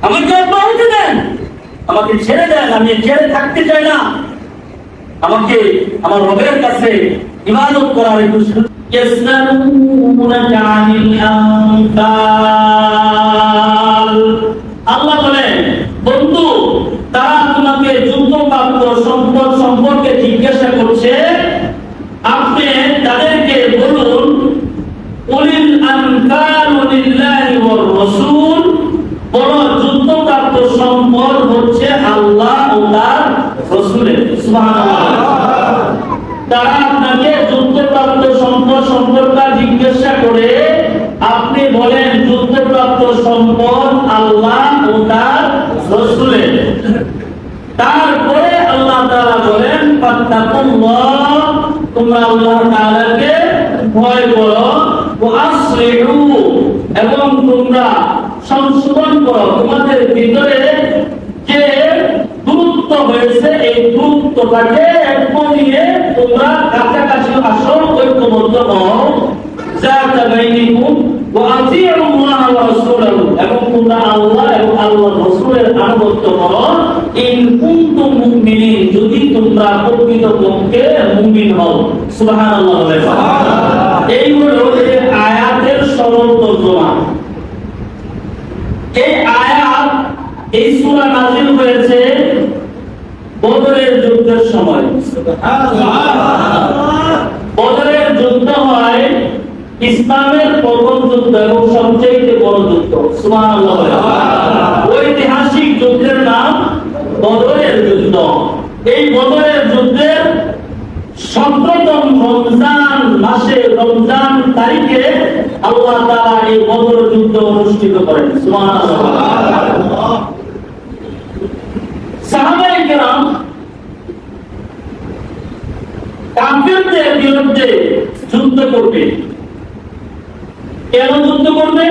আমাকে অব্যাহতি দেন, আমাকে ছেড়ে দেন, আমি ছেড়ে থাকতে চাই না। আমাকে আমার রবের কাছে ইবাদত করার একটু আল্লাহ বলেন, বন্ধু তারা তোমাকে যুদ্ধপ্রাপ্ত সম্পদ সম্পর্কে জিজ্ঞাসা করছে, আপনি তাদেরকে বলুন উলিল আনফালু লিল্লাহি ওয়ার রাসূল, বড় যুদ্ধপ্রাপ্ত সম্পদ হচ্ছে আল্লাহ ও তার রাসূলের। সুবহানাল্লাহ। তারা আপনাকে যুদ্ধপ্রাপ্ত সম্পদ সম্পর্কে জিজ্ঞাসা করে, আপনি বলেন যুদ্ধপ্রাপ্ত সম্পদ আল্লাহ ও তার রাসূলের। তারপরে আল্লাহ তাআলা বলেন ফাত্তাকুল্লাহ, তোমরা আল্লাহ তাআলাকে ভয় করো, ওয়া আসলিহু, এবং তোমরা সংশোধন করো। তোমাদের ভিতরে যে দূরত্ব হয়েছে এই দূরত্বটাকে কমিয়ে তোমরা কাছাকাছি আসো, ঐক্যবদ্ধ হও। যাতা বাইনিকুম ওয়া আতিউল্লাহ ওয়া রাসূলাহু, এবং তোমরা আল্লাহ এবং আল্লাহর রাসূলের আনুগত্য করো। ইন কুনতুম মুমিনিন, যদি তোমরা প্রকৃতপক্ষে মুমিন হও। সুবহানাল্লাহ। এই হলো এই আয়াতের সরল তর্জমা। এই আয়াত, এই সূরা নাযিল হয়েছে বদরের যুদ্ধের সময়। বদরের যুদ্ধ হয় ইসলামের প্রথম যুদ্ধ এবং সবচেয়ে বড় যুদ্ধ। সুবহানাল্লাহ। ঐতিহাসিক যুদ্ধের নাম বদরের যুদ্ধ। এই বদরের যুদ্ধের 17তম রমজান মাসে, রমজান তারিখে আল্লাহ তাআলা এই বদর যুদ্ধ অনুষ্ঠিত করেন। সুবহানাল্লাহ। সাহাবায়ে কেরাম কাফিরদের বিরুদ্ধে যুদ্ধ করবে। কেন যুদ্ধ করবে?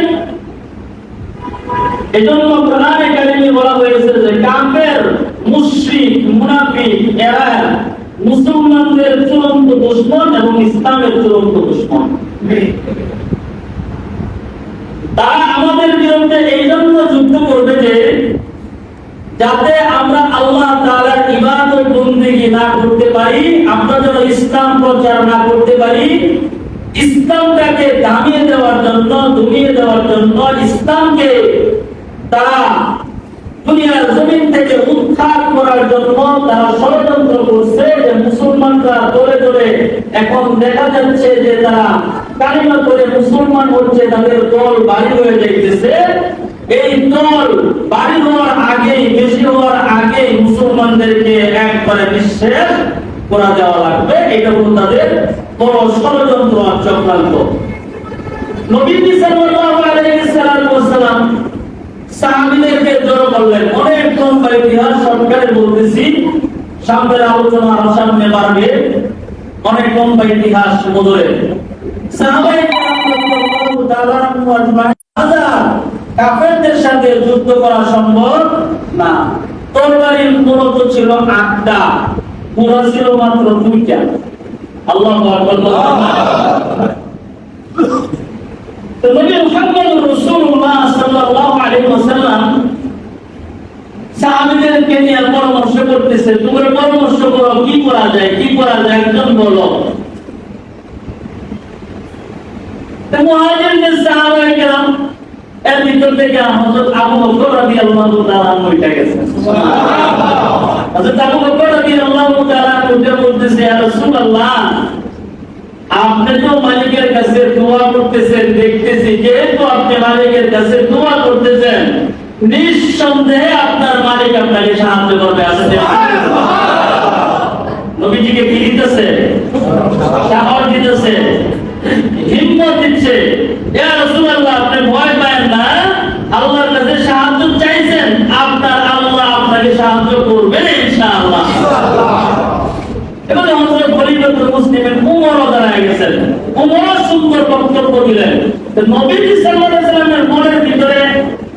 এজন্য কোরআনে কারিমে বলা হয়েছে যে কাফের, মুশরিক, মুনাফিক এরা মুসলমানদের চূড়ান্ত দুশমন এবং ইসলামের চূড়ান্ত দুশমন। তারা আমাদের বিরুদ্ধে এই জন্য যুদ্ধ করবে যে যাতে আমরা আল্লাহ তাআলার ইবাদত বন্দেগী না করতে পারি, আমরা যেন ইসলাম প্রচার না করতে পারি। ইসলামটাকে দামিয়ে দেওয়ার জন্য, দমিয়ে দেওয়ার জন্য, ইসলামকে তারা দুনিয়ার জমিন থেকে উৎখাত করার জন্য তারা ষড়যন্ত্র করছে। যে মুসলমানরা দলে দলে এখন দেখা যাচ্ছে যে তারা কালিমা করে মুসলমান হচ্ছে, তাদের দল বাড়ি হয়ে যাইতেছে। এই দল বাড়ি হওয়ার আগে, বেশি হওয়ার আগে মুসলমানদেরকে একবারে নিঃশেষ করা দেওয়া লাগবে। এটা হলো তাদের বড় ষড়যন্ত্র আর চক্রান্ত। নবী সাল্লাল্লাহু আলাইহি ওয়াসাল্লাম সাহাবীদেরকে জড়ো করলেন। অনেক লম্বা ইতিহাস সরকারে বলতেছি, সামনের আলোচনা আরো সামনে বাড়বে। অনেক লম্বা ইতিহাস বদলে সাহাবায়ে কেরাম তাআলা কাফেরদের সাথে যুদ্ধ করা সম্ভব না। তরবারির মূলত ছিল 8টা, ঘোড়া ছিল মাত্র 2টা। আল্লাহু আকবার। তো নবী মুহাম্মদ রাসূলুল্লাহ সাল্লাল্লাহু আলাইহি ওয়াসাল্লাম সাহাবীদেরকে নিয়ে পরামর্শ করতেছে, তোমরা পরামর্শ করো কি করা যায়, কি করা যায়, একজন বলো। তো মুহাজিরদের সাহাবায়ে কেরাম এর ভিতর থেকে হযরত আবু বকর রাদিয়াল্লাহু তাআলা উঠে গেছেন। সুবহানাল্লাহ। হযরত আবু বকর রাদিয়াল্লাহু তাআলা উঠে বলতেছে, ইয়া রাসূলুল্লাহ, আপনি তো মালিকের কাছে দোয়া করতেছেন, দেখতেছি যেহেতু আপনি মালিকের কাছে দোয়া করতেছেন, নিঃসন্দেহে আপনার মালিক আপনাকে সাহায্য করবে। নবীজিকে কি দিতেছে? সাহস দিতেছে, হিম্মত দিচ্ছে। ইয়া রাসূলুল্লাহ, আপনি ভয় পাবেন না, আল্লাহর কাছে সাহায্য চাইছেন, আপনার আল্লাহ আপনাকে সাহায্য করবে ইনশাআল্লাহ। এবারে হযরত খলিফাতুল মুসলিমিন উমর দাঁড়ায় গেছেন। উমর সুন্দর বক্তব্য দিলেন। তো নবী সাল্লাল্লাহু আলাইহি ওয়াসাল্লামের মনের ভিতরে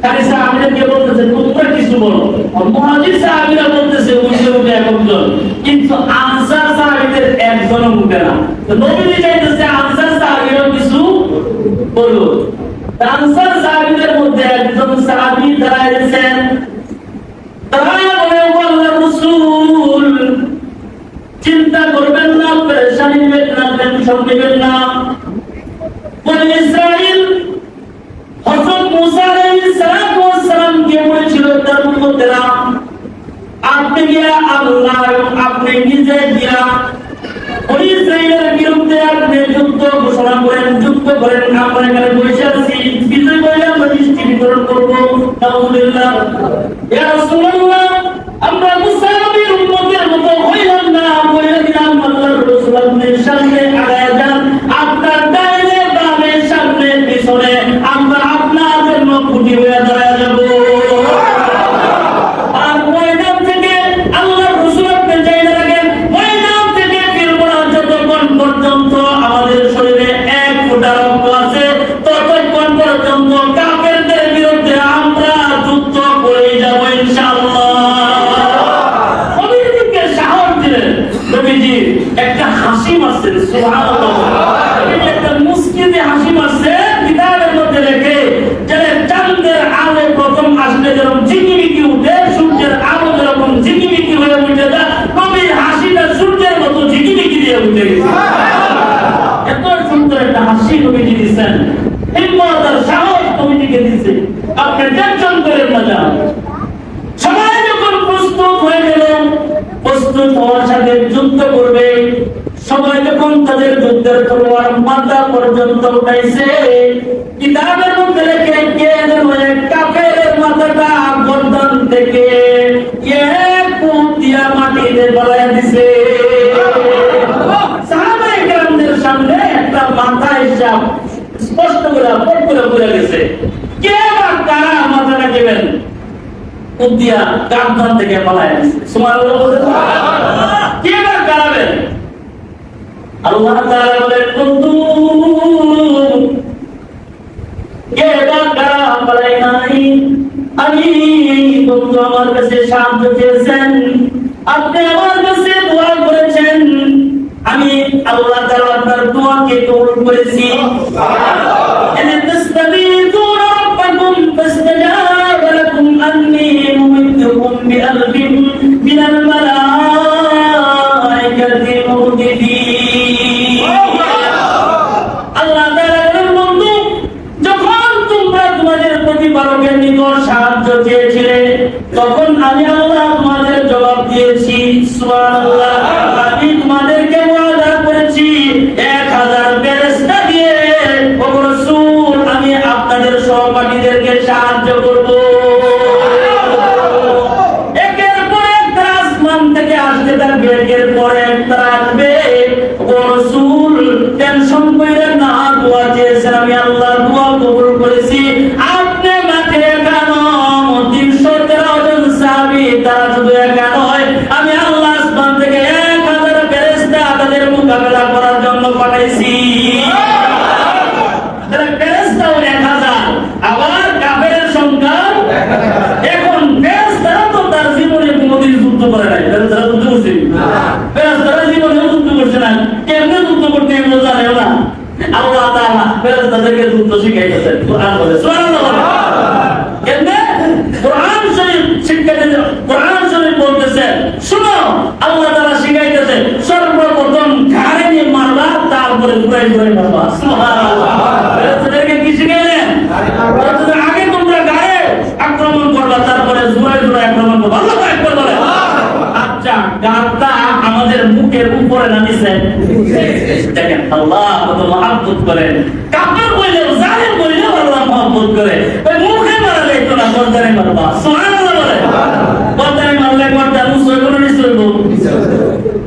খালি সাহাবীদেরকে বলতেছে তোমরা কিছু বলো, আর মুহাজির সাহাবীরা বলতেছে উঠে উঠে একজন, কিন্তু আনসার সাহাবীদের একজনও উঠে না। তো নবী চাইতেছে আনসার সাহাবীরা কিছু বলো। আনসার সাহাবীদের মধ্যে একজন সাহাবী দাঁড়াইছেন, দাঁড়ায় বলে, ও আল্লাহর রাসূল, চিন্তা করবেন না, পেরেশানি নেবেন না, টেনশন নেবেন না। বলে ইসরাইল হযরত মুসা আলাইহিস সালাম কে বলেছিল তার উম্মতেরা, আপনি গিয়া আল্লাহ এবং আপনি নিজে গিয়া ওই ইসরাইলের বিরুদ্ধে আপনি যুদ্ধ ঘোষণা করেন, যুদ্ধ করেন। আমরা এখানে বসে আছি, বিজয় বলে আমরা মিষ্টি বিতরণ করবো। আলহামদুলিল্লাহ। ইয়া রাসূলুল্লাহ, আমরা মুসা নবীর উম্মতের মতো হইলাম না, বলে দিলাম আল্লাহর রাসূল আপনি সামনে আগায় যান, আপনার ডাইনে বামে সামনে পিছনে আমরা আপনার জন্য খুঁটি হয়ে দাঁড়ায় যাব। আর ময়দান থেকে আল্লাহর রাসূল আপনি যাইতে লাগেন, ময়দান থেকে ফিরব না যতক্ষণ পর্যন্ত আমাদের শরীরে এক ফোঁটা রক্ত আছে, ততক্ষণ পর্যন্ত কাফেরদের বিরুদ্ধে আমরা যুদ্ধ করে যাব ইনশাআল্লাহ। নবীজিকে সাহস দিলেন। নবীজি একটা হাসি মারছেন, সুবহানাল্লাহ। নবীজি একটা মুস্কি দিয়ে হাসি মারছেন, কিতাবের মধ্যে লেখে যে চাঁদের আলো প্রথম আসলে যেরকম ঝিকিমিকি উঠে, সূর্যের আলো যেরকম ঝিকিমিকি হয়ে উঠে যায়, নবীর হাসিটা সূর্যের মতো ঝিকিমিকি দিয়ে উঠে গেছে। এত সুন্দর একটা হাসি নবীজি দিচ্ছেন, হিম্মত আর সাহস নবীজিকে দিচ্ছে। আপনি টেনশন করেন না। যান, সবাই যখন প্রস্তুত হয়ে গেল, প্রস্তুত হওয়ার সাথে যুদ্ধ করবে, সবাই যখন তাদের যুদ্ধের তলোয়ার মাথা পর্যন্ত উঠাইছে, কিতাবের মধ্যে লেখে কে যেন এক কাফেরের মাথাটা গর্দন থেকে এক ফুট দিয়া মাটিতে গলায় দিছে। সাহাবায়ে কেরামদের সামনে একটা মাথা হিসাব স্পষ্ট করে পট করে পড়ে গেছে। কে বা কারা মাথাটা দেবেন উদ্দিয়া গর্দন থেকে গলায় দিছে। সুবহানাল্লাহ বলে কে বা কারাবেন? আল্লাহ তাআলা বলেন, বন্ধু কে বা কারা বলে নাই, আমি বন্ধু আমার কাছে সাহায্য চেয়েছেন, আপনি আমার কাছে দোয়া করেছেন, আমি আল্লাহ তাআলা আপনার দোয়াকে কবুল করেছি। ইন তাস্তাগীথুনা রাব্বাকুম ফাস্তাজাবা লাকুম আন্নী মুমিদ্দুকুম বিআলফিন মিনাল মালাইকাতি মুরদিফিন। আল্লাহ তাআলা বলেন, বন্ধু যখন তোমরা তোমাদের প্রতিপালকের নিকট সাহায্য চেয়েছিলে, তখন আমি আল্লাহ তোমাদের জবাব দিয়েছি। সুবহানাল্লাহ। আমি তোমাদেরকে ওয়াদা করেছি 1000 ফেরেশতা দিয়ে, ও রাসূল আমি আপনাদের সহপাঠীদেরকে সাহায্য করব। একের পর এক আসমান থেকে আসতে থাকবে, একের পর এক আসবে। ও রাসূল টেনশন কইরেন না, দোয়া চেয়েছেন, আমি আল্লাহ দোয়া কবুল করেছি। আপনি মাঠে কেন 313 জন সাহাবী, তারা শুধু একা নয়, আমি আল্লাহ আসমান থেকে 1000 ফেরেশতা তাদের মোকাবেলা করার জন্য পাঠাইছি। ফেরেশতাও 1000, আবার কাফেরের সংখ্যা। এখন ফেরেশতারা তো তার জীবনে কোনোদিন যুদ্ধ করে নাই। ফেরেশতারা যুদ্ধ করছে? ফেরেশতারা জীবনে যুদ্ধ করছে না। কেমনে যুদ্ধ করতে এগুলো জানেও না। আল্লাহ তাআলা ফেরেশতাদেরকে যুদ্ধ শিখাইতেছেন। কোরআন বলে, সুবহানাল্লাহ। কেমনে? কোরআন শরীফ শিক্ষা দিতে, কোরআন শরীফ বলতেছে, শুনো, আল্লাহ তাআলা শিখাইতেছে, সর্বপ্রথম ঘাড়ে নিয়ে মারবা, তারপরে ঘুরাই ঘুরাই মারবা। সুবহানাল্লাহ। ফেরেশতাদেরকে কি শিখাইলেন? আগে তোমরা গায়ে আক্রমণ করবা, তারপরে ঘুরাই ঘুরাই আক্রমণ করবা। আল্লাহু আকবার বলে। আচ্ছা, গাড়টা আমাদের মুখের উপরে নামিছে, দেখেন আল্লাহ কত মহব্বত করেন। কাফের বললেও, জালেম বললেও আল্লাহ মহব্বত করে। ওই মুখে মারলে তো না, গর্দানে মারবা। সুবহানাল্লাহ বলে। গর্দানে মারলে গর্দান নিশ্চয় হইব না? নিশ্চয় হইব।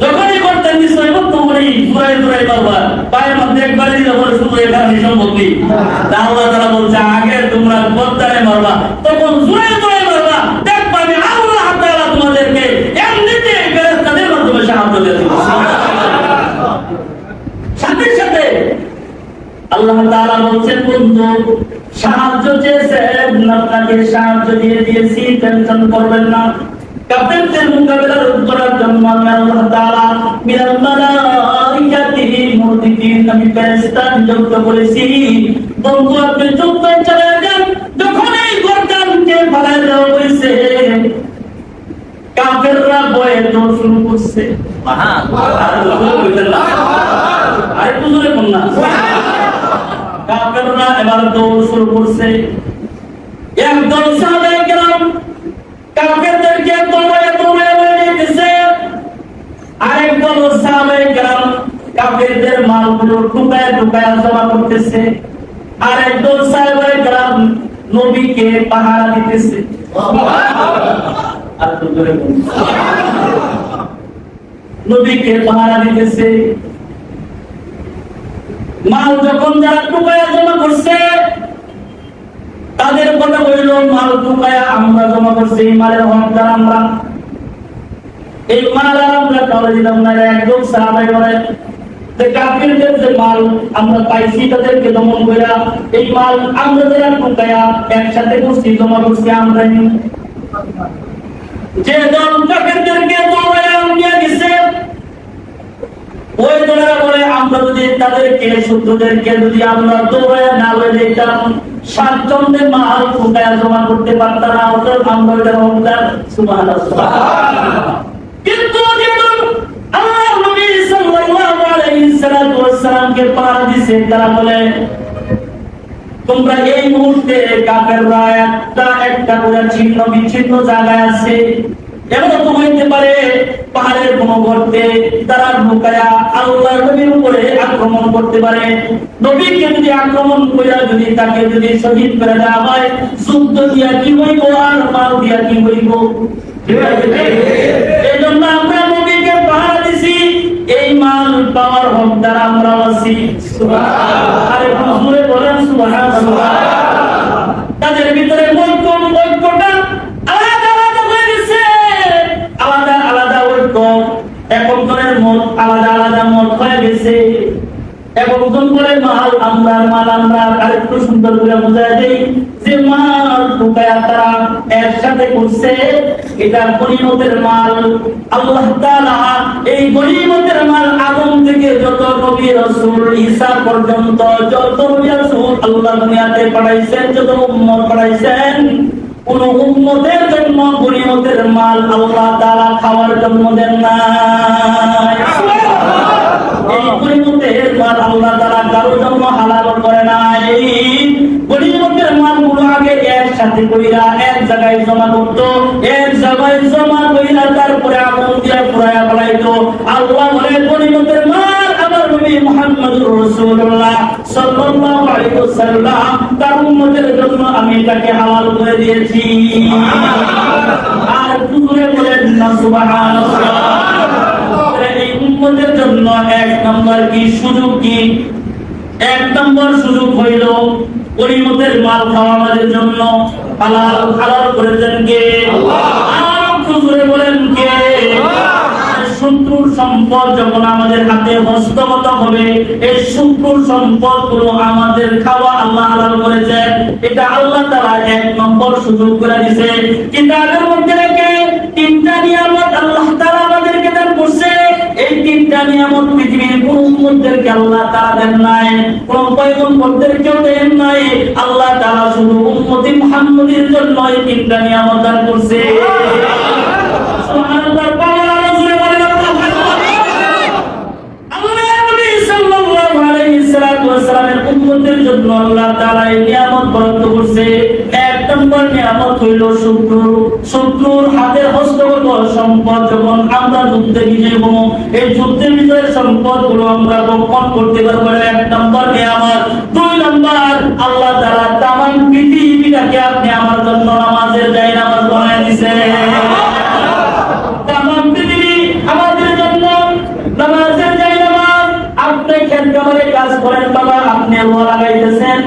যখনই গর্দান নিশ্চয় হইব, তখনই ঘুরাই ঘুরাই মারবা। পায়ের মধ্যে একবার দিলে বলে শুধু এখানে সম্পত্তি। আল্লাহ তাআলা বলছে, আগে তোমরা গর্দানে মারবা, তখন ঘুরাই ঘুরাই মারবা, দেখবা আমি আল্লাহ তাআলা তোমাদেরকে এমনিতে ফেরেশতাদের মাধ্যমে সাহায্য দেব। সাথে সাথে আল্লাহ তাআলা বলছেন, বন্ধু সাহায্য চেয়েছেন, আপনাকে সাহায্য দিয়ে দিয়েছি, টেনশন করবেন না। কাফেরদের মোকাবেলা করার জন্য আমি আল্লাহ তাআলা মিনাল মালাইকাতি মুরদিফিন আমি ফেরেশতা নিযুক্ত করেছি। বন্ধু আপনি যুদ্ধে চলে যান। যখন এই গর্দানকে ফেলায় দেওয়া হয়েছে, কাফেররা ভয়ে দৌড় শুরু করছে। আরেকটু জোরে বলুন না। কাফেররা এবার দৌড় শুরু করছে। একদল সাহাবায়ে কেরাম কাফেরদেরকে দৌড়ায় নিতেছে। আরেকদল সাহাবায়ে কেরাম কাফেরদের মালগুলো টুকায় জমা করতেছে। আরেকদল সাহাবায়ে কেরাম নবীকে পাহারা দিতেছে। আর তো জোরে বলুন। নবীকে পাহারা দিতেছে। মাল যখন যারা টুকায়া জমা করছে, তাদের কথা বলল, মাল টুকায়া আমরা জমা করছি, এই মালের হকদার আমরা, এই মাল আর আমরা কাউরে দিলাম না। একদম সাহাবায়ে বলে যে কাফিরদের যে মাল আমরা পাইছি তাদেরকে দমন কইরা এই মাল আমরা যারা টুকায়া একসাথে করছি, জমা করছি আমরা। যে দল কাফিরদেরকে দৌড়ায়া নিয়ে গেছে, ওই দলেরা বলে আমরা যদি তাদেরকে শত্রুদেরকে যদি আমরা দৌড়ায় না লয়ে যেতাম, 7 জনের মাল টুকায়া জমা করতে পারতাম না, অতএব আমরা ওইটা হকদার। সুবহানাল্লাহ। কিন্তু যেমন আল্লাহর নবী সাল্লাল্লাহু আলাইহি ওয়াসাল্লামকে পাহারা দিছে, তারা বলে তোমরা এই মুহূর্তে কাফেররা একটা করে ছিন্ন বিচ্ছিন্ন জায়গায় আছে, এমন তো হইতে পারে পাহাড়ের কোন গর্তে তারা ঢুকায়া আল্লাহর নবীর উপরে আক্রমণ করতে পারে। নবীকে যদি আক্রমণ কইরা যদি তাকে যদি শহীদ করে দেওয়া হয়, যুদ্ধ দিয়া কি হইব আর মাল দিয়া কি হইব? এই জন্য আমরা নবীকে পাহারা দিছি, এই মাল পাওয়ার হকদার আমরা আছি। সুবহানাল্লাহ। আরে হুজুরে বলেন সুবহানাল্লাহ। তাদের ভিতরে ঐক্যটা আলাদা হয়ে গেছে, আলাদা ঐক্য। এক একজনের মত আলাদা মত হয়ে গেছে। এক একজন করে মাল আমরা আরেকটু সুন্দর করে বোঝায় দেই যে মাল টুকায়া তারা একসাথে করছে, এটা গনিমতের মাল। আল্লাহ তাআলা এই গনিমতের মাল আদম থেকে যত নবী রাসূল ঈসা পর্যন্ত যত নবী রাসূল আল্লাহ দুনিয়াতে পাঠাইছেন, যত উম্মত পাঠাইছেন, কোন উম্মতের জন্য গনিমতের মাল আল্লাহ তাআলা খাওয়ার জন্য দেন নাই। এই গনিমতের মাল আল্লাহ তাআলা কারোর জন্য হালাল করে নাই। গনিমতের মালগুলো আগে একসাথে কইরা এক জায়গায় জমা করতো, এক জায়গায় জমা কইরা তারপরে আগুন দিয়ে পুড়ায়া ফেলাইতো। আল্লাহ বলে গনিমতের মাল আমার নবী মুহাম্মদুর রাসূলুল্লাহ সাল্লাল্লাহু আলাইহি ওয়াসাল্লাম তার উম্মতের জন্য আমি এটাকে হালাল করে দিয়েছি। আর পুরো বলেন না সুবহানাল্লাহ। এই উম্মতের জন্য এক নম্বর কি সুযোগ কি? এক নম্বর সুযোগ হইল গনিমতের মাল খাওয়া আমাদের জন্য হালাল করেছেন কে? আল্লাহ। আর খুঁজে বলেন কে? শত্রুর সম্পদ যখন আমাদের হাতে হস্তগত হবে, এই শত্রুর সম্পদ গুলো আমাদের খাওয়া আল্লাহ হালাল করেছেন। এটা আল্লাহ তাআলা এক নম্বর সুযোগ করে দিয়েছে। কিতাবের মধ্যে রেখে 3টা নিয়ামত আল্লাহ তাআলা আমাদেরকে দান করছে। এই 3টা নিয়ামত পৃথিবীর কোন উম্মতদেরকে আল্লাহ তাআলা দেন নাই, কোন পয়গম্বরদেরকেও দেন নাই। আল্লাহ তাআলা শুধু উম্মতি মুহাম্মদের জন্য এই 3টা নিয়ামত দান করছে। সুবহানাল্লাহ। উম্মতের জন্য আল্লাহ তাআলা এই নিয়ামত বরাদ্দ করছে। এক নম্বর নিয়ামত হইল শত্রুর হাতের হস্তগত সম্পদ যখন আমরা যুদ্ধে বিজয়ী হব, এই যুদ্ধে বিজয়ের সম্পদ গুলো আমরা রক্ষণ করতে পারবো, এক নম্বর নিয়ামত। 2 নম্বর আল্লাহ তাআলা তামাম পৃথিবীটাকে আপনি আমার জন্য নামাজের জায়গা নামাজ বানায় দিয়েছেন। তামাম পৃথিবী আমাদের জন্য নামাজের জায়গা নামাজ। আপনি খেত খামারে কাজ করেন বাবা, আপনি রোয়া লাগাইতেছেন,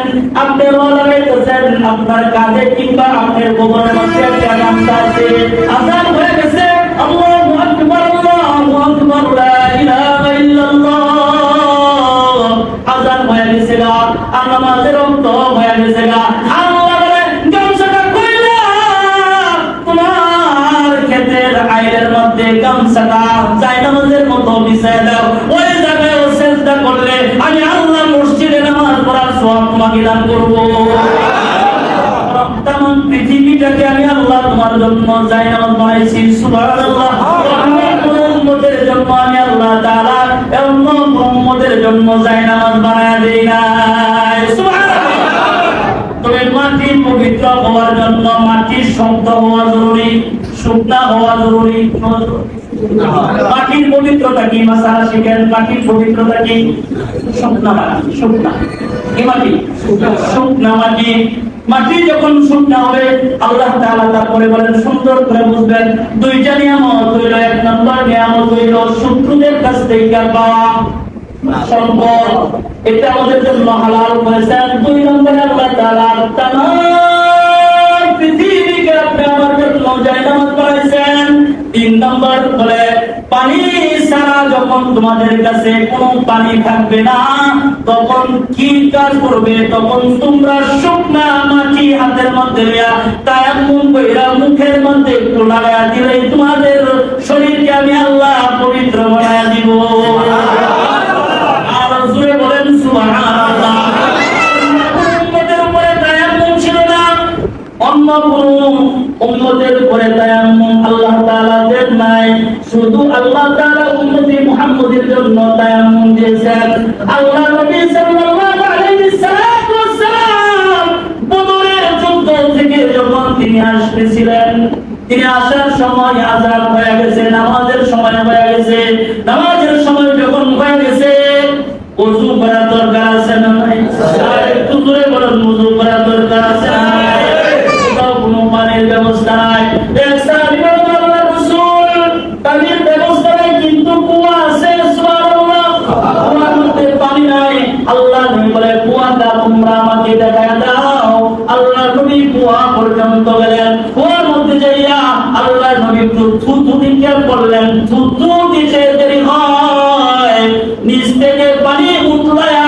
আপনার কাজে কিংবা আপনার গোবরের মধ্যে একটা গামছা আছে, আযান হয়ে গেছে, আল্লাহু আকবার লা ইলাহা ইল্লাল্লাহ, আযান হয়ে গেছে গা, আর নামাজের ওয়াক্ত হয়ে গেছে গা। আল্লাহ বলে গামছাটা কইলা তোমার ক্ষেতের আইলের মধ্যে গামছাটা জায়নামাজের মতো বিছায় দাও, ওই জায়গায় সেজদা করলে আমি সওয়াব তোমাকে দান করব। তামাম পৃথিবীটাকে আমি আল্লাহ তোমার জন্য জায়নামাজ বানাইছি, সুবহানাল্লাহ। উম্মতের জন্য আমি আল্লাহ তাআলা অন্য উম্মতের জন্য জায়নামাজ বানায় দেই নাই, সুবহানাল্লাহ। তবে মাটি পবিত্র হওয়ার জন্য মাটির শব্দ হওয়া জরুরি, শুকনা হওয়া জরুরি। মাটির পবিত্রতা কি? মাসালা শিখেন। মাটির পবিত্রতা কি? শুকনা মাটি। শুকনা কি মাটি? শুকনা মাটি। মাটি যখন শুকনা হবে আল্লাহ তাআলা তারপরে বলেন, সুন্দর করে বুঝবেন, দুইটা নিয়ামত হইল। এক নম্বর নিয়ামত হইল শত্রুদের কাছ থেকে পাওয়া সম্পদ, এটা আমাদের জন্য হালাল করেছেন। দুই নম্বরে আল্লাহ তাআলা তামাম পৃথিবীকে আপনি আমার জন্য জায়নামাজ বানাইছেন। তিন নম্বর বলে পানি ছাড়া যখন তোমাদের কাছে কোনো পানি থাকবে না, তখন কি কাজ করবে? তখন তোমরা শুকনা মাটি হাতের মধ্যে নিয়া তায়াম্মুম কইরা মুখের মধ্যে একটু লাগায়া দিলেই তোমাদের শরীরকে আমি আল্লাহ পবিত্র বানায়া দিব। আর জোরে বলেন সুবহানাল্লাহ। উম্মতের উপরে তায়াম্মুম ছিল না, অন্য কোন উম্মতের উপরে তায়াম্মুম আল্লাহ তাআলা দেন নাই। শুধু আল্লাহ তাআলা উম্মতি মুহাম্মদের জন্য তায়াম্মুম দিয়েছেন। আল্লাহ নবী সাল্লাল্লাহু আলাইহি ওয়াসাল্লাম বদরের যুদ্ধ থেকে যখন তিনি আসতেছিলেন, তিনি আসার সময় আযান হয়ে গেছে, নামাজের সময় হয়ে গেছে। নামাজের সময় যখন হয়ে গেছে, ওযু করার দরকার আছে না নাই? একটু জোরে বলেন, ওযু করার দরকার আছে না নাই? কোনো পানির ব্যবস্থা নাই। এক সাহাবী বলেন, আল্লাহর রাসূল, পানির ব্যবস্থা নাই কিন্তু কুয়া আছে, সুবহানাল্লাহ। কুয়ার মধ্যে পানি নাই। আল্লাহ নবী বলে, কুয়াটা তোমরা আমাকে দেখায় দাও। আল্লাহ নবী কুয়া পর্যন্ত গেলেন। কুয়ার মধ্যে যাইয়া আল্লাহ নবী একটু থুথু দিতে বললেন। থুথু দিতে দেরি হয়, নিচ থেকে পানি উতলায়া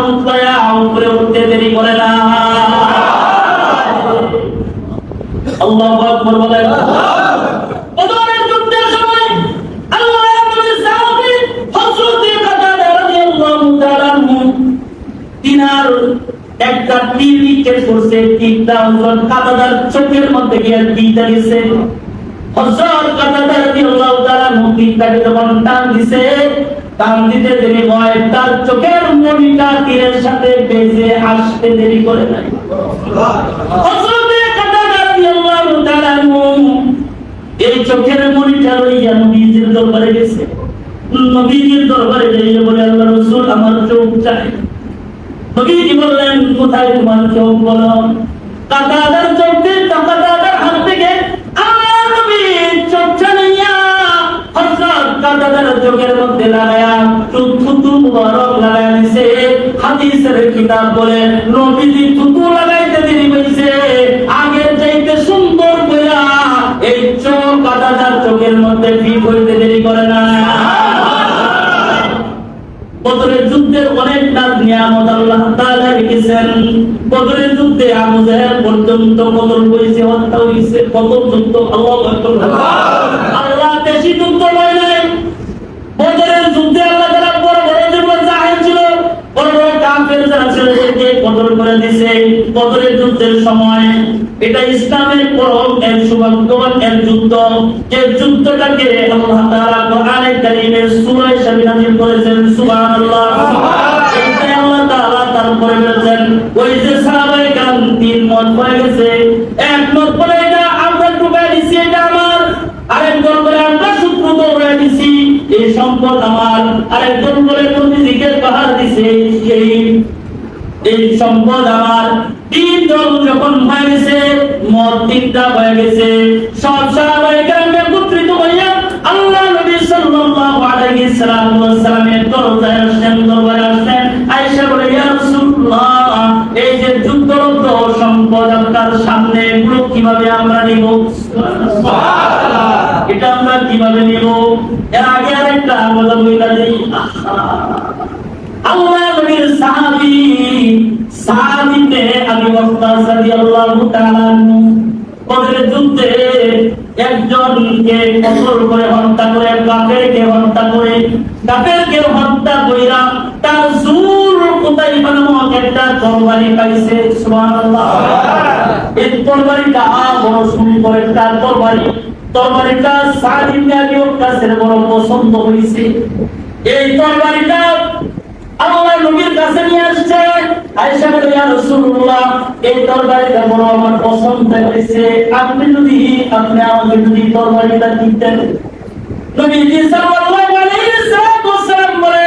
উতলায়া উপরে উঠতে দেরি করে না। আল্লাহু আকবার বলেন। বদরের যুদ্ধের সময় আল্লাহর নবীর সাহাবী হযরত কাতাদা রাদিয়াল্লাহু তাআলা আনহু তিনার একটা তীর নিক্ষেপ করছে। তীরটা হযরত কাতাদার চোখের মধ্যে গিয়ে বিঁধে গেছে। হযরত কাতাদা রাদিয়াল্লাহু তাআলা আনহু তীরটাকে যখন টান দিছে, টান দিতে দেরি হয়, তার চোখের মণিটা তীরের সাথে বেজে আসতে দেরি করে নাই। হযরত এই চোখের মনিটা লইয়া নবীজির দরবারে গেছে। নবীজির দরবারে যাইয়া বলে, আল্লাহ রাসূল, আমার চোখ চাই। নবীজি বললেন, কোথায় তোমার চোখ? বলো। কাতাদার চোখে, কাতাদার হাত থেকে আল্লাহ নবী চোখটা নিয়া হযরত কাতাদার চোখের মধ্যে লাগায়া থুতু মুবারক লাগায়া দিছে। হাদিসের কিতাব বলে নবীজি থুতু লাগাইতে দেরি হইছে, আগের চাইতে সুন্দর কইরা এই চোখ কাতাদার চোখের মধ্যে ফিট হইতে দেরি করে না। বদরের যুদ্ধের অনেক নিয়ামত আল্লাহ তাআলা রেখেছেন। বদরের যুদ্ধে আবু জাহেল পর্যন্ত কতল হইছে, হত্যা হইছে। কত যুদ্ধ! আল্লাহু আকবার। আল্লাহ বেশি যুদ্ধ হয় নাই। বদরের যুদ্ধে আল্লাহ তাআলা বড় বড় যেগুলো জাহেল ছিল, বড় বড় কাফের যারা ছিল, এদেরকে কতল করে দিয়েছে বদরের যুদ্ধের সময়। এটা ইসলামের পরম এক সৌভাগ্যবান এক যুদ্ধ, যে যুদ্ধটাকে আল্লাহ তাআলা কোরআনে কারীমের সূরা হিসেবে নাযিল করেছেন, সুবহানাল্লাহ। এতে আল্লাহ তাআলা তারপরে বলেছেন, ওই যে সাহাবায়ে কেরাম তিন মত হয়ে গেছে, এক মত বলে এটা আমরা টুকাই দিছি, এটা আমার। আরেকজন বলে আমরা সূত্র দৌড়াই দিছি, এই সম্পদ আমার। আরেকজন বলে নবীজিকে পাহাড় দিছে, এই সম্পদ আমার। তিন দল যখন হয়ে গেছে, মত তিনটা হয়ে গেছে, সব সাহাবায়ে কেরাম একত্রিত হইয়া আল্লাহ নবী সাল্লাল্লাহু আলাইহি ওয়াসাল্লামের দরজায় আসেন, দরবারে আসেন। আয়েশা বলে, ইয়া রাসূলুল্লাহ, এই যে যুদ্ধরত সম্পদ আপনার সামনে, এগুলো কিভাবে আমরা নিব? সুবহানাল্লাহ। এটা আমরা কিভাবে নিব? এর আগে আরেকটা কথা বইলা দেই। আল্লাহ নবীর সাহাবী সাদ ইবনে আবি ওয়াক্কাস রাদিয়াল্লাহু তাআলা আনহু বদরের যুদ্ধে একজনকে কতল করে হত্যা করে, কাফেরকে হত্যা করে, কাফেরকে হত্যা কইরা তার জুল কুতাইবা নামক একটা তরবারি পাইছে, সুবহানাল্লাহ। এই তরবারিটা বড় সুন্দর একটা তরবারি। তরবারিটা সাদ ইবনে আবি ওয়াক্কাসের বড় পছন্দ হয়েছে। এই তরবারিটা আল্লাহ নবীর কাছে নিয়ে আসছে। আয়েশা বলে, ইয়া রাসূলুল্লাহ, এই তরবারিটা বড় আমার পছন্দ হয়েছে, আপনি আমাকে যদি তরবারিটা দিতেন। নবীজি সাল্লাল্লাহু আলাইহি ওয়াসাল্লাম বলে,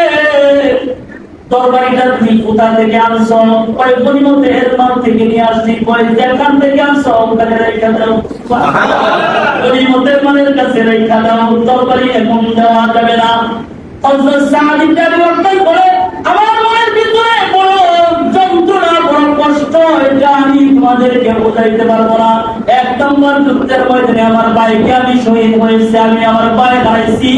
তরবারিটা তুমি কোথা থেকে আনছো? কয় গনিমতের মাল থেকে নিয়ে আসছি। কয় যেখান থেকে আনছো ওখানে রেখে দাও। গনিমতের মালের কাছে রেখে দাও, তরবারি এখন দেওয়া যাবে না। হযরত সাদ ইবনে আবি ওয়াক্কাস বলে, আমার মনের ভিতরে বড় যন্ত্রণা, বড় কষ্ট, এটা আমি তোমাদেরকে বোঝাইতে পারবো না। এক নম্বর যুদ্ধের ময়দানে আমার ভাইকে আমি শহীদ হয়েছে, আমি আমার ভাই হারাইছি।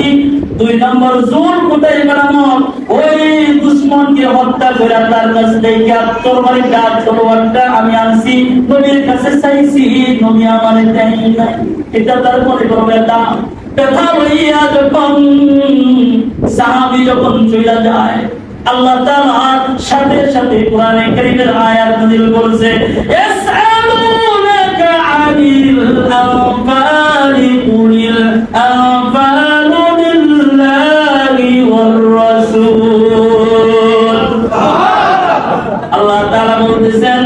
দুই নম্বর জুল কোথায় নামক ওই দুশমনকে হত্যা করে তার কাছ থেকে তরবারিটা, তলোয়ারটা আমি আনছি, নবীর কাছে চাইছি, নবী আমার দেয় নাই। এটা তার মনে বড় ব্যথা। ব্যথা হইয়া যখন সাহাবী যখন চলে যায়, আল্লাহ তাআলা সাথে সাথে কোরআনে কারীমের আয়াত নাযিল করেছে, ইয়াসআলুনাকা আনিল আনফালি কুলিল আনফালু লিল্লাহি ওয়ার রাসূল। আল্লাহ তাআলা বলতেছেন,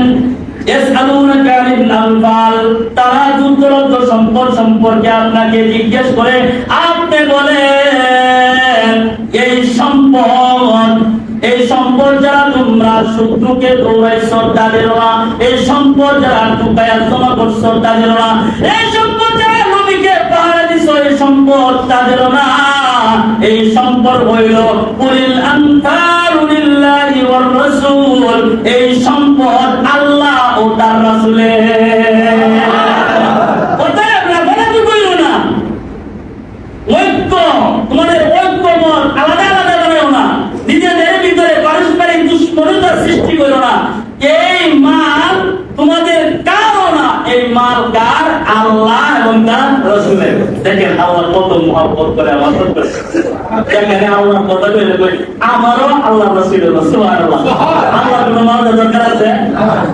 ইয়াসআলুনাকা আনিল আনফাল, তারা যুদ্ধরত সম্পদ সম্পর্কে আপনাকে জিজ্ঞেস করে। আপনি বলেন, এই সম্পদ যারা তোমরা শত্রুকে দৌড়াইছো তাদেরও না, এই সম্পদ যারা টুকায়া জমা করছো তাদেরও না, এই সম্পদ যারা নবীকে পাহারা দিছো এই সম্পদ তাদেরও না। এই সম্পদ হইল কুলিল আনফালু লিল্লাহি ওয়ার রাসূল, এই সম্পদ আল্লাহ ও তার রাসূলের। কোথায় আমরা বলে কি কইল না, ঐক্য, তোমাদের ঐক্যমত আলাদা আলাদা বানাও না, নিজেদের ভিতরে পারস্পরিক দুশ্মনতা সৃষ্টি করো না। এই মাল তোমাদের কারও না, এই মাল কার? আল্লাহ এবং তার রাসূলের। দেখেন আল্লাহ কত মহব্বত করে আমাদের কাছে। দেখেন আল্লাহ কথা কইলে কই আমারও আল্লাহ রাসূলের, সুবহানাল্লাহ। আল্লাহ কোন মাল দরকার আছে?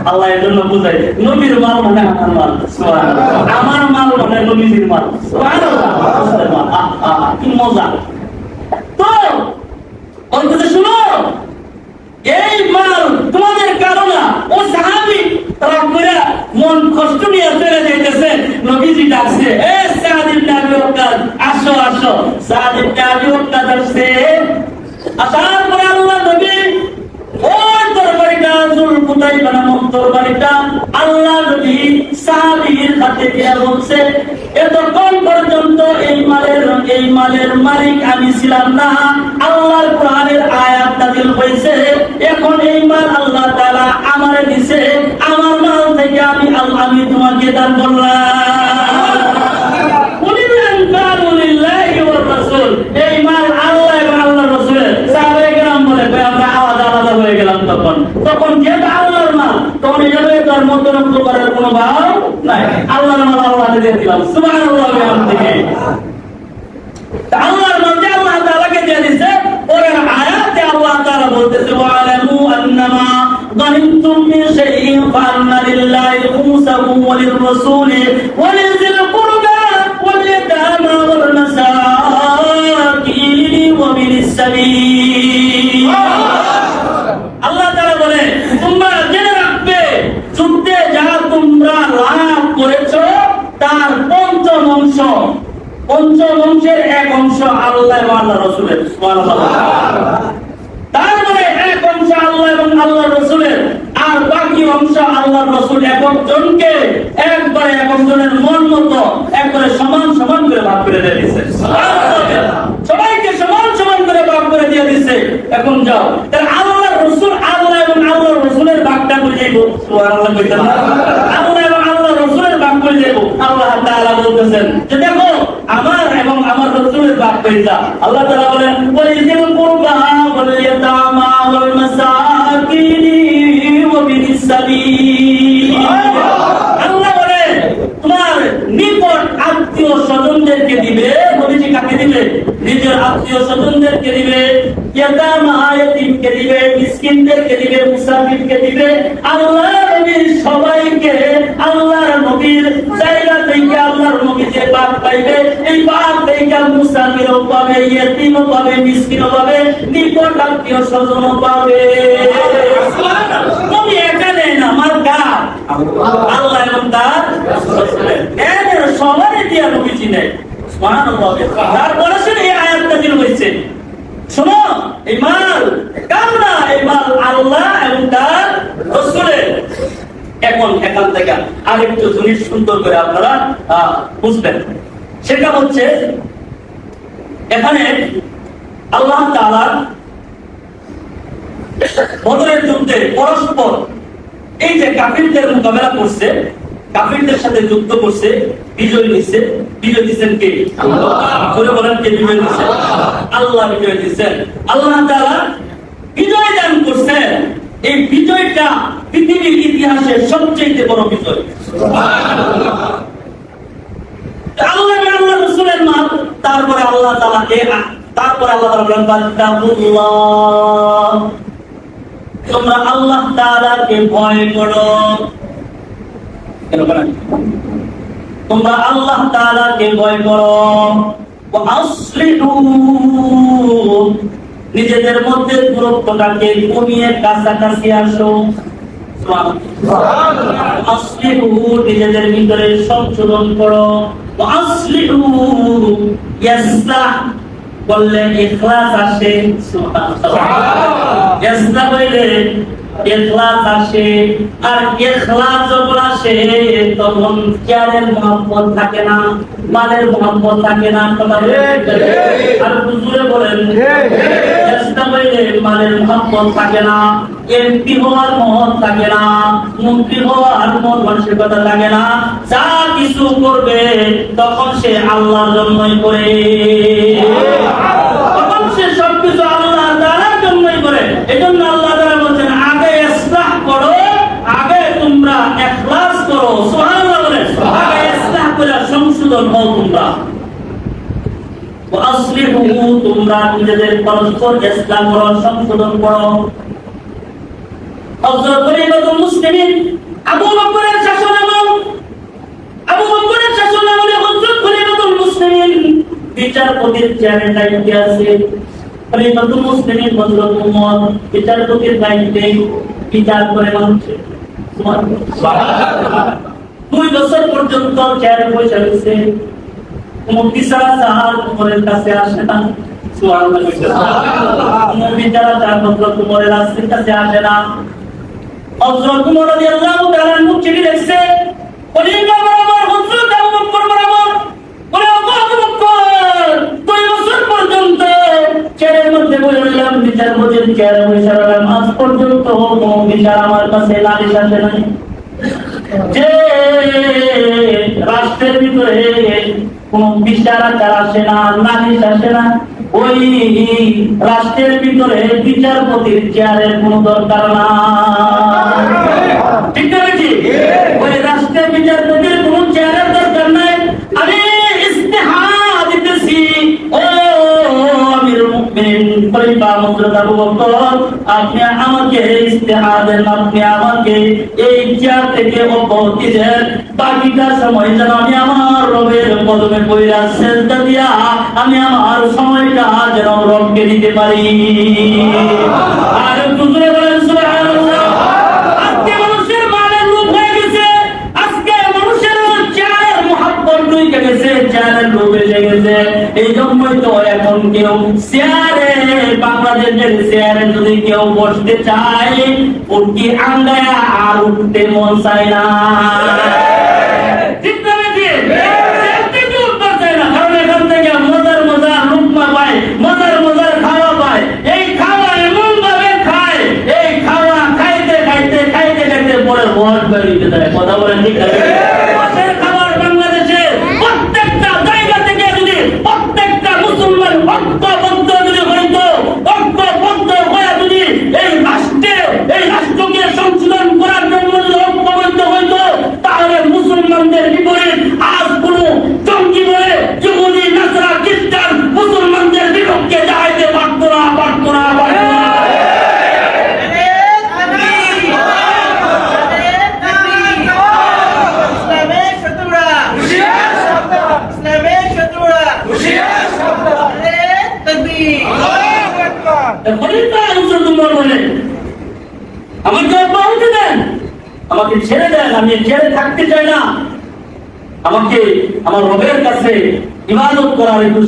আল্লাহ এর জন্য বুঝাই, নবীর মাল মানে আমার মাল, সুবহানাল্লাহ। আমার মাল মানে নবীর মাল, সুবহানাল্লাহ। কি মজা। তো অন্তত শুনো, এই মাল তোমাদের কারণে ও সাহাবী রাগ করে মন কষ্ট নিয়ে চলে যাইতেছে, নবীজি ডাকছে, এ সাদ ইবনে আবি ওয়াক্কাস, আসো আসো। সাদ ইবনে আবি ওয়াক্কাস আসছে। আসার পরে আল্লাহ নবী ওই তরবারিটা, জুলকুতাইবা নামক তরবারিটা আল্লাহ নবী সাহাবীর হাতে দিয়ে বলছে, এতক্ষণ পর্যন্ত এই মালের মালিক আমি ছিলাম না, আল্লাহর কোরআনের আয়াত নাযিল হয়েছে, এখন এই মাল আল্লাহ তাআলা আমারে দিয়েছে, আমার মাল থেকে আমি তোমাকে দান করলাম। কুলিল আনফালু লিল্লাহি ওয়ার রাসূল, এই মাল আল্লাহ এবং আল্লাহর রাসূলের। সাহাবায়ে কেরাম বলে, আমরা আলাদা হয়ে গেলাম। তখন যেটা আল্লাহর মাল, তখন এভাবে তার মতনক্য করার কোনো ভাব নাই। আল্লাহর মাল আল্লাহকে দিয়ে দিলাম, সুবহানাল্লাহ। আল্লাহর মাল যে আল্লাহ তাআলাকে দিয়ে দিয়েছে, ওর আয়াতে আল্লাহ তাআলা বলতেছে, ওয়ালামু আন্নামা গানিমতুম মিন শাইইন ফাআন্না লিল্লাহি খুমুসাহু ওয়া লির-রাসূলি ওয়া লিযিল কুরবা ওয়াল ইয়াতামা ওয়াল মাসাকিন ওয়া বিনিস সাবিল। আল্লাহ তাআলা বলে, তোমরা জেনে রাখবে, যুদ্ধে যারা তোমরা লাভ করেছো তার পঞ্চম অংশের এক অংশ আল্লাহ এবং আল্লাহর রাসূলের, সুবহানাল্লাহ। তার মানে এক অংশ আল্লাহ এবং আল্লাহর রাসূলের, আর বাকি অংশ আল্লাহর রাসূল একজনকে একজনের মন মতো একবারে সমান সমান করে ভাগ করে দিয়ে দিয়েছে, সবাইকে সমান সমান করে ভাগ করে দিয়ে দিয়েছে। এখন যাও, তাহলে আল্লাহর রাসূল, আল্লাহ এবং আল্লাহর রাসূলের ভাগটা করে যাইব, সুবহানাল্লাহ কইতেন না? আল্লাহ এবং আল্লাহর রাসূলের ভাগ করে যাইব। আল্লাহ তাআলা বলতেছেন যে দেখো, আমার এবং আমার রাসূলের ভাগ কইতা। আল্লাহ তাআলা বলেন, ওয়ালিযিল কুরবা ওয়াল ইয়াতামা ওয়াল মাসাকিন ওয়া বিনিস সাবিল। আল্লাহ বলেন, তোমার নিকট আত্মীয় স্বজনদেরকে দিবে। নবীজি কাকে দিবে? নিজের আত্মীয় স্বজনদেরকে দিবে, ইয়াতামা ইয়াতীমকে দিবে, মিসকিনদেরকে দিবে, মুসাফিরকে দিবে। আল্লাহ নবীর সবাইকে আল্লাহর নবীর জায়গা থেকে আল্লাহর নবী যে পাক পাইবে, এই পাক থেকে মুসাফিরও পাবে, ইয়াতীমও পাবে, মিসকিনও পাবে, নিকট আত্মীয় স্বজনও পাবে। নবী এখানে না, আমার কাজ আল্লাহ এবং তার রাসূলের এর সবারই দিয়া নবী চিনে। সুবহানাল্লাহ। তারপরে শুনে এই আয়াত নাযিল হয়েছে, শোনো এই মাল কার না, এই মাল আল্লাহ এবং তার রাসূলের। এখন এখান থেকে আরেকটু জিনিস সুন্দর করে আপনারা বুঝবেন, সেটা হচ্ছে এখানে আল্লাহ তাআলা বদরের যুদ্ধে পরস্পর এই যে কাফিরদের মোকাবেলা করছে, কাফিরদের সাথে যুদ্ধ করছে, বিজয় নিছে। বিজয় দিচ্ছেন কে? আল্লাহ। বলেন কে বিজয় দিচ্ছে? আল্লাহ বিজয় দিচ্ছেন। আল্লাহ তাআলা বিজয় দান করছেন। এই বিজয়টা পৃথিবীর ইতিহাসের সবচেয়ে বড় বিজয়। আল্লাহ আল্লাহ রাসূলের নাম, তারপরে আল্লাহ তাআলা তারপরে আল্লাহ তাআলা বলেন ফাত্তাকুল্লাহ, তোমরা আল্লাহ তাআলাকে ভয় করো। কেন বলেন? তোমরা আল্লাহ তাআলাকে ভয় করো। ওয়া আসলিহু, নিজেদের মধ্যে দূরত্বটাকে কমিয়ে কাছাকাছি আসো। সুবহানাল্লাহ। আসলিহু, নিজেদের ভিতরে সংশোধন করো। ওয়া আসলিহু ইয়াসলাহ, বললে ইখলাস আসে। সুবহানাল্লাহ। ইসলাম হইলে ইখলাস আসে, আর ইখলাস যখন আসে তখন জ্ঞানের মহব্বত থাকে না, মালের মহব্বত থাকে না। আর হুজুরে বলেন ইসলাম হইলে মালের মহব্বত থাকে না, এমপি হওয়ার মহৎ থাকে না, মন্ত্রী হওয়ার মন মানসিকতা থাকে না। যা কিছু করবে তখন সে আল্লাহর জন্যই করে, তখন সে সবকিছু আল্লাহ তাআলার জন্যই করে। এজন্য আল্লাহ তাআলা বলেন আগে ইসলাহ করো, আগে তোমরা ইখলাস করো। সুবহানাল্লাহ বলেন। আগে ইসলাহ করে সংশোধন হও তোমরা। ওয়া আসলিহু, তোমরা নিজেদের পরস্পর ইসলাহ করো, সংশোধন করো। হযরত খলিফাতুল মুসলিমিন আবু বকরের শাসনামল, আবু বকরের শাসনামলে হযরত খলিফাতুল মুসলিমিন বিচারপতির চেয়ারে দায়িত্বে আছে। খলিফাতুল মুসলিমিন হযরত ওমর বিচারপতির দায়িত্বে বিচার করে মানুষের। সুবহানাল্লাহ। 2 বছর পর্যন্ত চেয়ারে বসে রয়েছে, কোন বিচারক ওমরের কাছে আসে না। সুবহানাল্লাহ। কোন বিচারক হযরত ওমরের কাছে আসে না। হযরত ওমর রাদিয়াল্লাহু তাআলা চিঠি লিখছে, খলিফা বরাবর হযরত আবু বকর বরাবর, বলে আবু বকর 2 বছর পর্যন্ত চেয়ারের মধ্যে বসে রইলাম, বিচারপতির চেয়ারে বসে রইলাম, আজ পর্যন্ত কোনো বিচার আমার কাছে নালিশ আসে নাই। যে রাষ্ট্রের ভিতরে কোন বিচার আচার আসে না, নালিশ আসে না, ওই রাষ্ট্রের ভিতরে বিচারপতির চেয়ারের কোনো দরকার না। ঠিক না বেশি? ওই রাষ্ট্রের বিচারপতির কোনো চেয়ারের দরকার নাই। আমি ইস্তেহার দিতেছি, ও আমিরুল মুমিনিন খলিফা হযরত আবু বকর, আপনি আমাকে ইস্তেহারের মাধ্যমে আমাকে এই চেয়ার থেকে অব্যাহতি দেন। বাকিটা সময় যেন আমি আমার রবের কদমে পড়া সেজদা দিয়া আমি আমার সময়টা যেন রবকে দিতে পারি। আর হুজুরে বলেন সুবহানাল্লাহ। আজকে মানুষের মানের রূপ হয়ে গেছে, আজকে মানুষের চেয়ারের মহব্বত ঢুকে গেছে, চেয়ারের রূপ এসে গেছে। এই জন্যই তো এখন কেউ চেয়ারে, বাংলাদেশের চেয়ারে যদি কেউ বসতে চায়, উঠকি আঙ্গায়া আর উঠতে মন চায় না। ঠিক না বেশি? মজার খাওয়া পায়, এই খাওয়া এমন ভাবে খায়, এই খাওয়া খাইতে খাইতে খাইতে খাইতে পরে ভর বেরিয়ে যায়। কথা বলেন ঠিক আছে? খাবার বাংলাদেশে প্রত্যেকটা জায়গা থেকে যদি প্রত্যেকটা মুসলমান ঐক্যবদ্ধ যদি হইতো, ঐক্যবদ্ধ হয়ে যদি এই রাষ্ট্রকে সংশোধন করার জন্য যদি ঐক্যবদ্ধ হইতো, তাহলে মুসলমানদের বিপরীত আজ কোন জঙ্গি বলে ইহুদি নাসারা খ্রিস্টান মুসলমানদের খলিফা হুজুর বলে আমাকে অব্যাহতি দেন, আমাকে ছেড়ে দেন, আমি ছেড়ে থাকতে চাই না, আমাকে আমার রবের কাছে ইবাদত করার একটু